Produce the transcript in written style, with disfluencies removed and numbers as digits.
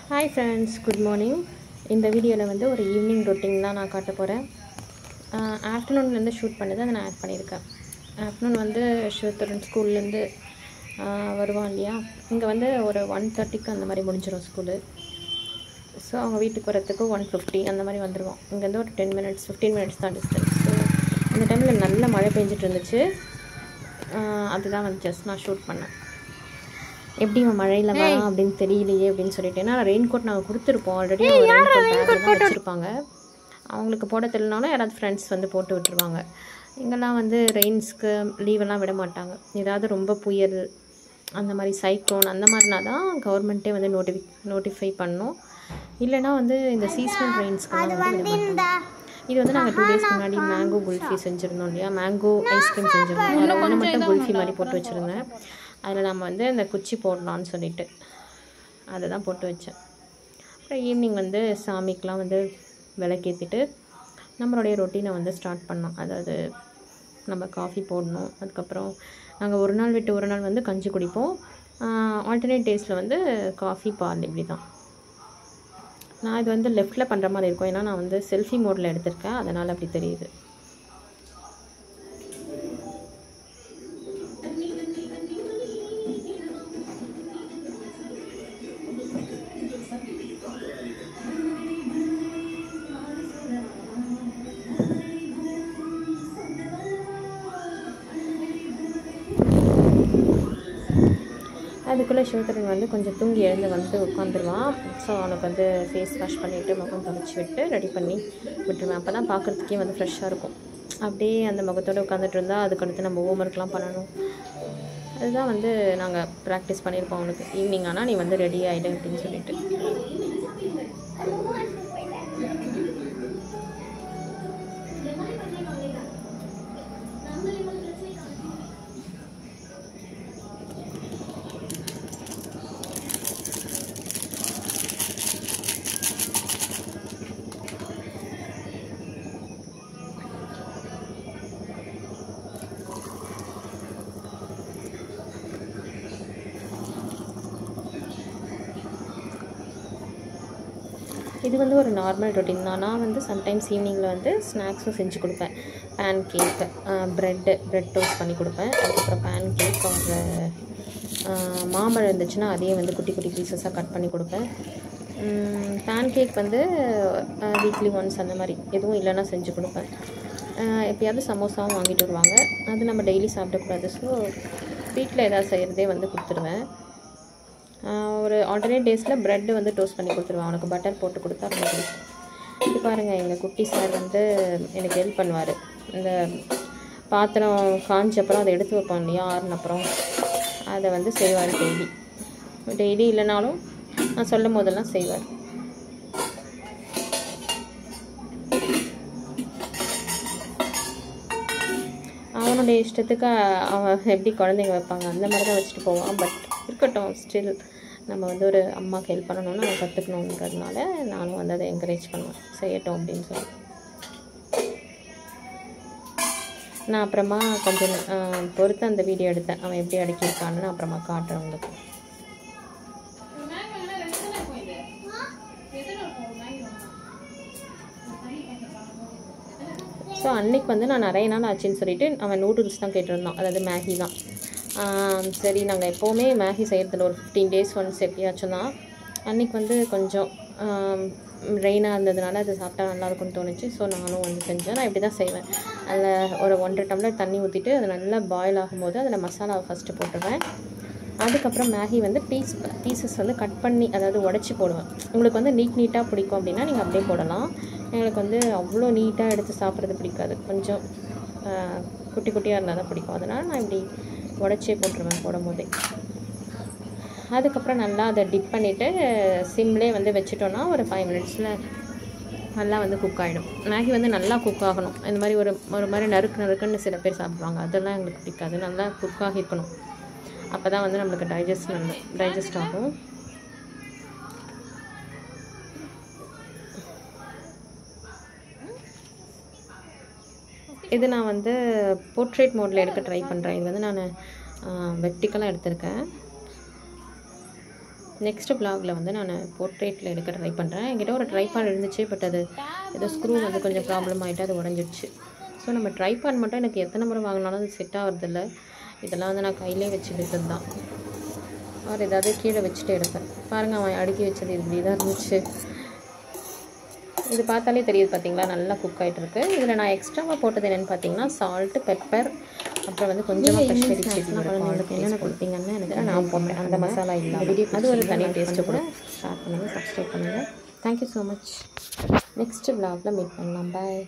Hi friends, good morning. இந்த வீடியோவில் வந்து ஒரு ஈவினிங் ரொட்டீன் தான் நான் காட்ட போகிறேன். ஆஃப்டர்நூன்லேருந்து ஷூட் பண்ணது அதை நான் ஆட் பண்ணியிருக்கேன். ஆஃப்டர்நூன் வந்து ஸ்வேதரன் ஸ்கூல்லேருந்து வருவான் இல்லையா, இங்கே வந்து ஒரு 1:30க்கு அந்த மாதிரி முடிஞ்சிடும் ஸ்கூலு. ஸோ அவங்க வீட்டுக்கு வரத்துக்கு 1:50 அந்த மாதிரி வந்துடுவோம். இங்கேருந்து ஒரு 10 minutes 15 minutes தான் டிஸ்டன்ஸ். ஸோ அந்த டைமில் நல்ல மழை பெஞ்சிட்டு இருந்துச்சு. அதுதான் வந்து ஜஸ்ட் நான் ஷூட் பண்ணேன். எப்படி மழையில் வரான் அப்படின்னு தெரியலையே அப்படின்னு சொல்லிட்டு, ஏன்னா ரெயின் கோட் நாங்கள் கொடுத்துருப்போம் ஆல்ரெடி. ரெயின் கோட் வச்சுருப்பாங்க, அவங்களுக்கு போட தெரியலனாலும் யாராவது ஃப்ரெண்ட்ஸ் வந்து போட்டு விட்டுருவாங்க. இங்கெல்லாம் வந்து ரெயின்ஸ்க்கு லீவெல்லாம் விட மாட்டாங்க. ஏதாவது ரொம்ப புயல் அந்த மாதிரி சைக்ளோன் அந்த மாதிரினா தான் கவர்மெண்ட்டே வந்து நோட்டிஃபை பண்ணோம். இல்லைனா வந்து இந்த சீசனல் ரெயின்ஸ்க்கெல்லாம் வந்து விட மாட்டாங்க. இது வந்து நாங்கள் 2 days முன்னாடி மேங்கோ குல்ஃபி செஞ்சுருந்தோம் இல்லையா, மேங்கோ ஐஸ்கிரீம் செஞ்சுருந்தோம். அதில் ஒன்று மட்டும் குல்ஃபி மாதிரி போட்டு வச்சுருந்தேன். அதில் நம்ம வந்து அந்த குச்சி போடலான்னு சொல்லிட்டு அதை தான் போட்டு வச்சேன். அப்புறம் ஈவினிங் வந்து சாமிக்கெலாம் வந்து விளக்கேற்றிட்டு நம்மளுடைய ரொட்டீனை வந்து ஸ்டார்ட் பண்ணோம். அதாவது நம்ம காஃபி போடணும். அதுக்கப்புறம் நாங்கள் ஒரு நாள் விட்டு ஒரு நாள் வந்து கஞ்சி குடிப்போம். ஆல்டர்னேட் டேஸில் வந்து காஃபி பால் இப்படி தான். நான் இது வந்து லெஃப்டில் பண்ணுற மாதிரி இருக்கும், ஏன்னா நான் வந்து செல்ஃபி மோடில் எடுத்திருக்கேன், அதனால் அப்படி தெரியுது. அதுக்குள்ளே சிவத்தரன் வந்து கொஞ்சம் தூங்கி எழுந்து வந்து உட்காந்துருவான். ஸோ அவனுக்கு வந்து ஃபேஸ் வாஷ் பண்ணிவிட்டு முகம் துடைச்சி விட்டு ரெடி பண்ணி விட்டுருவேன். அப்போ தான் பார்க்குறதுக்கே வந்து ஃப்ரெஷ்ஷாக இருக்கும். அப்படியே அந்த முகத்தோடு உட்காந்துட்டு இருந்தால் அதுக்கடுத்து நம்ம ஹோம்ஒர்க்லாம் பண்ணணும். அதுதான் வந்து நாங்கள் ப்ராக்டிஸ் பண்ணியிருப்போம் அவனுக்கு. ஈவினிங் ஆனால் நீ வந்து ரெடி ஆகிடு அப்படின்னு சொல்லிட்டு. இது வந்து ஒரு நார்மல் ரொட்டீன் தான். நான் வந்து சம்டைம்ஸ் ஈவினிங்கில் வந்து ஸ்நாக்ஸும் செஞ்சு கொடுப்பேன். பேன் கேக், ப்ரெட் டோஸ்ட் பண்ணி கொடுப்பேன். அதுக்கப்புறம் பேன் கேக், ஒரு மாம்பழம் இருந்துச்சுன்னா அதையே வந்து குட்டி குட்டி பீசஸாக கட் பண்ணி கொடுப்பேன். பேன் கேக் வந்து வீக்லி ஒன்ஸ் அந்த மாதிரி எதுவும் இல்லைன்னா செஞ்சு கொடுப்பேன். எப்போயாவது சமோசாவும் வாங்கிட்டு வருவாங்க, அது நம்ம டெய்லி சாப்பிடக்கூடாது. ஸோ வீட்டில் எதாவது செய்கிறதே வந்து கொடுத்துருவேன். ஒரு ஆல்டர்னேட் டேஸில் ப்ரெட்டு வந்து டோஸ்ட் பண்ணி கொடுத்துருவேன். அவனுக்கு பட்டர் போட்டு கொடுத்தா ரொம்ப பிடிக்கும். இது பாருங்கள், எங்கள் குட்டி சார் வந்து எனக்கு ஹெல்ப் பண்ணுவார். இந்த பாத்திரம் காஞ்சப்பறம் அதை எடுத்து வைப்பான் இல்லையா, ஆறுனப்புறம் அதை வந்து செய்வார். டெய்லி இல்லைனாலும் நான் சொல்லும் போதெல்லாம் செய்வார். அவனுடைய இஷ்டத்துக்கு அவன் எப்படி குழந்தைங்க வைப்பாங்க அந்த மாதிரி தான் வச்சுட்டு போவான். பட் இருக்கட்டும், ஸ்டில் நம்ம வந்து ஒரு அம்மாவுக்கு ஹெல்ப் பண்ணணும்னு அவன் கற்றுக்கணுன்றதுனால நானும் வந்து அதை என்கரேஜ் பண்ணுவேன், செய்யட்டும் அப்படின்னு சொல்லி. நான் அப்புறமா கொஞ்சம் பொறுத்து அந்த வீடியோ எடுத்தேன், அவன் எப்படி அடக்கியிருக்கான்னு நான் அப்புறமா காட்டுறேன் உங்களுக்கு. ஸோ அன்றைக்கி வந்து நான் நிறைய நாள் ஆச்சுன்னு சொல்லிவிட்டு அவன் நூடுல்ஸ் தான் கேட்டிருந்தான், அதாவது மேகி தான். சரி, நாங்கள் எப்போவுமே மேகி செய்கிறதுல ஒரு 15 days ஒன்ஸ் எப்படியாச்சும் தான். அன்றைக்கி வந்து கொஞ்சம் ரெயினாக இருந்ததுனால அது சாப்பிட்டா நல்லாயிருக்கும்னு தோணுச்சு. ஸோ நானும் வந்து செஞ்சேன். நான் இப்படி தான் செய்வேன். அதில் ஒரு 1.5 tumbler தண்ணி ஊற்றிட்டு அது நல்லா பாயில் ஆகும்போது அதில் மசாலாவை ஃபஸ்ட்டு போட்டுருவேன். அதுக்கப்புறம் மேகி வந்து பீசஸ் வந்து கட் பண்ணி, அதாவது உடச்சி போடுவேன். உங்களுக்கு வந்து நீட்டாக பிடிக்கும் அப்படின்னா நீங்கள் அப்படியே போடலாம். எங்களுக்கு வந்து அவ்வளோ நீட்டாக எடுத்து சாப்பிட்றது பிடிக்காது, கொஞ்சம் குட்டி குட்டியாக இருந்தால் தான் பிடிக்கும். அதனால் நான் இப்படி உடச்சே போட்டுருவேன் போடும்போதே. அதுக்கப்புறம் நல்லா அதை டிப் பண்ணிவிட்டு சிம்லேயே வந்து வச்சுட்டோன்னா ஒரு 5 minutesல நல்லா வந்து குக் ஆகிடும். மேகி வந்து நல்லா குக் ஆகணும். இந்த மாதிரி ஒரு மாதிரி நறுக்குன்னு சில பேர் சாப்பிடுவாங்க, அதெல்லாம் எங்களுக்கு பிடிக்காது. நல்லா குக் ஆகிருக்கணும், அப்போ தான் வந்து நம்மளுக்கு டைஜஸ்ட் ஆகும். இது நான் வந்து போர்ட்ரேட் மோடில் எடுக்க ட்ரை பண்ணுறேன். இது வந்து நான் வெர்டிக்கலாக எடுத்திருக்கேன். நெக்ஸ்ட்டு vlogல வந்து நான் போர்ட்ரேட்டில் எடுக்க ட்ரை பண்ணுறேன். என்கிட்ட ஒரு ட்ரைபாட் இருந்துச்சு, பட் அது ஏதோ ஸ்க்ரூ வந்து கொஞ்சம் ப்ராப்ளம் ஆகிட்டு அது உடஞ்சிடுச்சு. ஸோ நம்ம ட்ரைபாட் மட்டும் எனக்கு எத்தனை முறை வாங்கினாலும் அது செட் ஆகிறதில்ல. இதெல்லாம் வந்து நான் கையிலே வச்சு எடுத்தது தான். அவர் ஏதாவது கீழே வச்சுட்டு எடுப்பேன். பாருங்கள், அவன் அடுக்கி வச்சது இப்படி தான் இருந்துச்சு. இது பார்த்தாலே தெரியுது பார்த்தீங்களா, நல்லா குக் ஆகிட்டு இருக்குது. இதில் நான் எக்ஸ்ட்ராவாக போட்டது என்னென்னு பார்த்தீங்கன்னா சால்ட்டு, பெப்பர், அப்புறம் வந்து கொஞ்சமாக கஷ்மீரி சில்லி. குழந்தைங்களுக்கு என்னென்ன கொடுப்பீங்கன்னு எனக்கு நான் போட்டேன். அந்த மசாலா இல்லை, அது ஒரு தனி டேஸ்ட்டு கூட. ஷேர் பண்ணுங்கள், சப்ஸ்கிரைப் பண்ணுங்கள். Thank you so much. நெக்ஸ்ட்டு vlogல மீட் பண்ணலாம். பாய்.